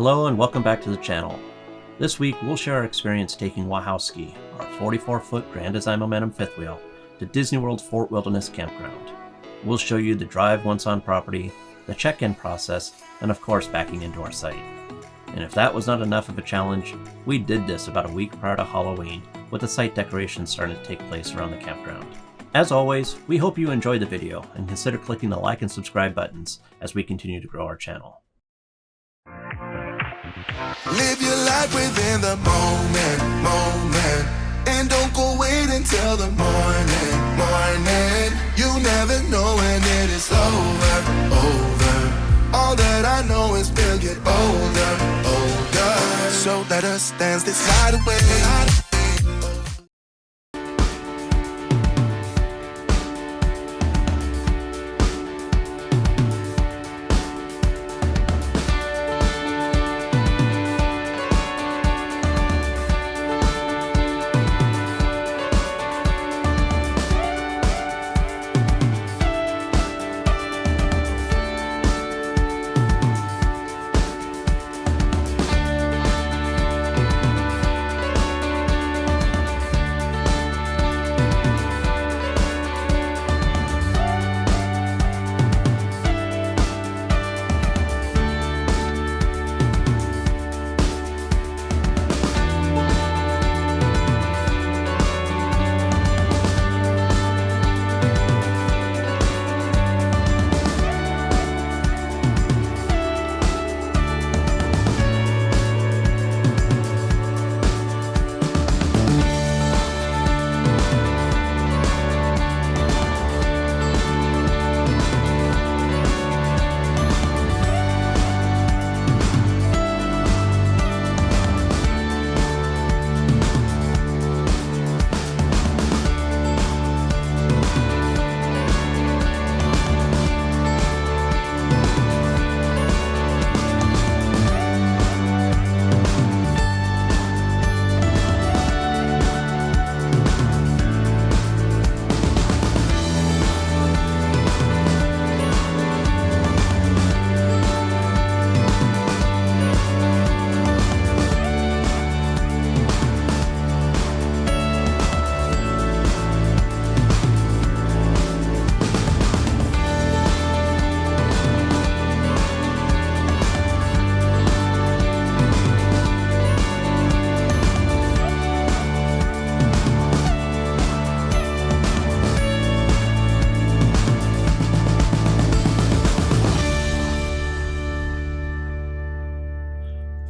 Hello and welcome back to the channel. This week we'll share our experience taking Wachowski, our 44-foot Grand Design Momentum fifth wheel, to Disney World's Fort Wilderness Campground. We'll show you the drive once on property, the check-in process, and of course backing into our site. And if that was not enough of a challenge, we did this about a week prior to Halloween, with the site decorations starting to take place around the campground. As always, we hope you enjoyed the video and consider clicking the like and subscribe buttons as we continue to grow our channel. Live your life within the moment, and don't go wait until the morning. You never know when it is over. All that I know is we'll get older. So let us dance this night away.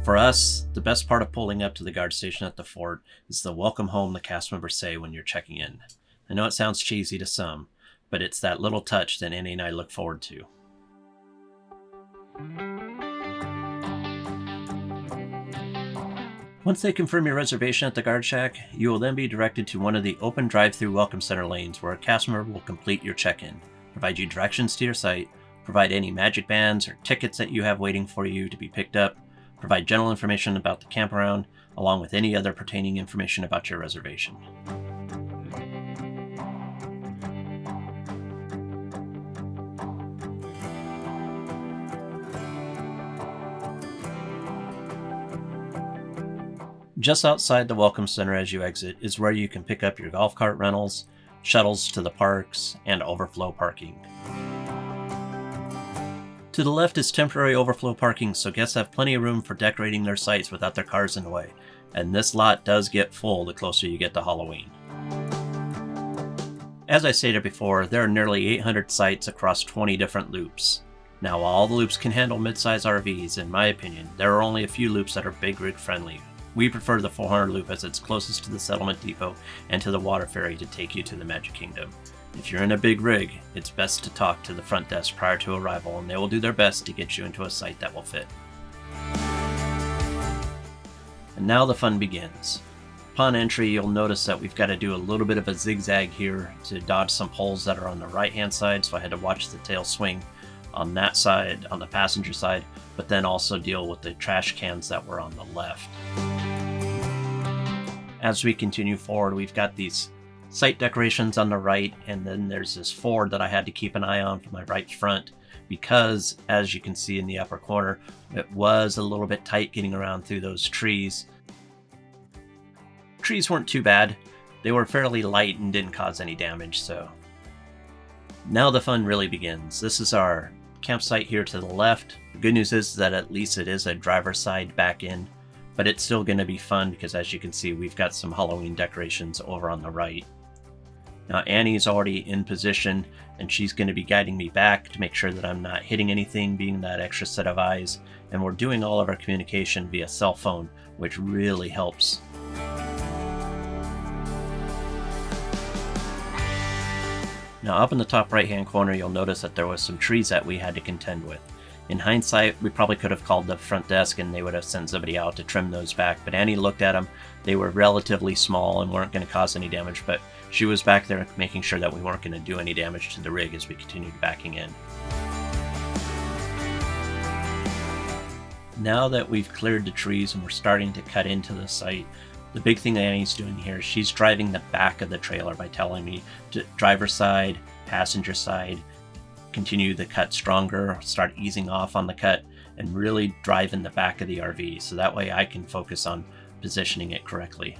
For us, the best part of pulling up to the guard station at the fort is the welcome home the cast members say when you're checking in. I know it sounds cheesy to some, but it's that little touch that Annie and I look forward to. Once they confirm your reservation at the guard shack, you will then be directed to one of the open drive-through welcome center lanes where a cast member will complete your check-in, provide you directions to your site, provide any magic bands or tickets that you have waiting for you to be picked up, provide general information about the campground, along with any other pertaining information about your reservation. Just outside the Welcome Center as you exit is where you can pick up your golf cart rentals, shuttles to the parks, and overflow parking. To the left is temporary overflow parking, so guests have plenty of room for decorating their sites without their cars in the way, and this lot does get full the closer you get to Halloween. As I stated before, there are nearly 800 sites across 20 different loops. Now, while all the loops can handle mid-size RVs, in my opinion, there are only a few loops that are big rig friendly. We prefer the 400 loop as it's closest to the settlement depot and to the water ferry to take you to the Magic Kingdom. If you're in a big rig, it's best to talk to the front desk prior to arrival, and they will do their best to get you into a site that will fit. And now the fun begins. Upon entry, you'll notice that we've got to do a little bit of a zigzag here to dodge some poles that are on the right hand side, so I had to watch the tail swing on that side, on the passenger side, but then also deal with the trash cans that were on the left. As we continue forward, we've got these site decorations on the right, and then there's this Ford that I had to keep an eye on for my right front because, as you can see in the upper corner, it was a little bit tight getting around through those trees. Trees weren't too bad. They were fairly light and didn't cause any damage, so now the fun really begins. This is our campsite here to the left. The good news is that at least it is a driver's side back in, but it's still going to be fun because, as you can see, we've got some Halloween decorations over on the right. Now Annie's already in position and she's going to be guiding me back to make sure that I'm not hitting anything, being that extra set of eyes, and we're doing all of our communication via cell phone, which really helps. Now up in the top right hand corner, you'll notice that there was some trees that we had to contend with. In hindsight, we probably could have called the front desk and they would have sent somebody out to trim those back, but Annie looked at them. They were relatively small and weren't going to cause any damage, but she was back there making sure that we weren't going to do any damage to the rig as we continued backing in. Now that we've cleared the trees and we're starting to cut into the site, the big thing that Annie's doing here is she's driving the back of the trailer by telling me to driver's side, passenger side, continue the cut stronger, start easing off on the cut, and really driving the back of the RV so that way I can focus on positioning it correctly.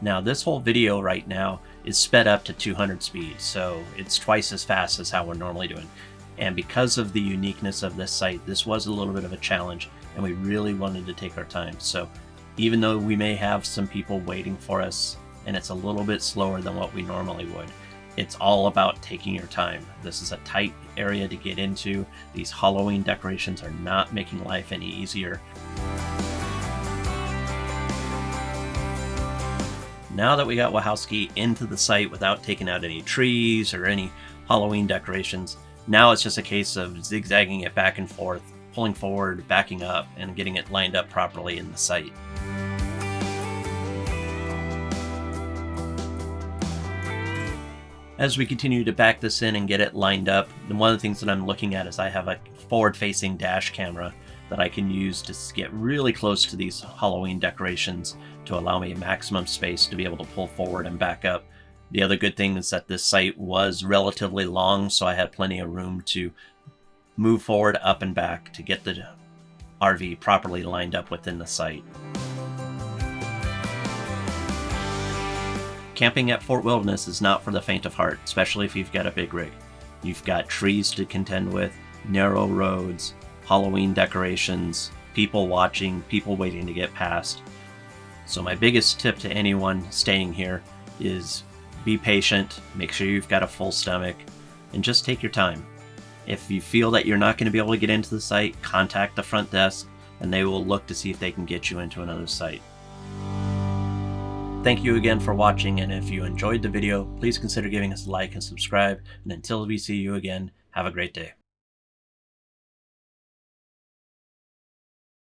Now this whole video right now is sped up to 200 speed, so it's twice as fast as how we're normally doing. And because of the uniqueness of this site, this was a little bit of a challenge and we really wanted to take our time. So even though we may have some people waiting for us and it's a little bit slower than what we normally would, it's all about taking your time. This is a tight area to get into. These Halloween decorations are not making life any easier. Now that we got Wachowski into the site without taking out any trees or any Halloween decorations, now it's just a case of zigzagging it back and forth, pulling forward, backing up, and getting it lined up properly in the site. As we continue to back this in and get it lined up, one of the things that I'm looking at is I have a forward-facing dash camera that I can use to get really close to these Halloween decorations to allow me maximum space to be able to pull forward and back up. The other good thing is that this site was relatively long, so I had plenty of room to move forward, up and back to get the RV properly lined up within the site. Camping at Fort Wilderness is not for the faint of heart, especially if you've got a big rig. You've got trees to contend with, narrow roads, Halloween decorations, people watching, people waiting to get past. So my biggest tip to anyone staying here is be patient, make sure you've got a full stomach, and just take your time. If you feel that you're not going to be able to get into the site, contact the front desk and they will look to see if they can get you into another site. Thank you again for watching, and if you enjoyed the video, please consider giving us a like and subscribe, and until we see you again, have a great day.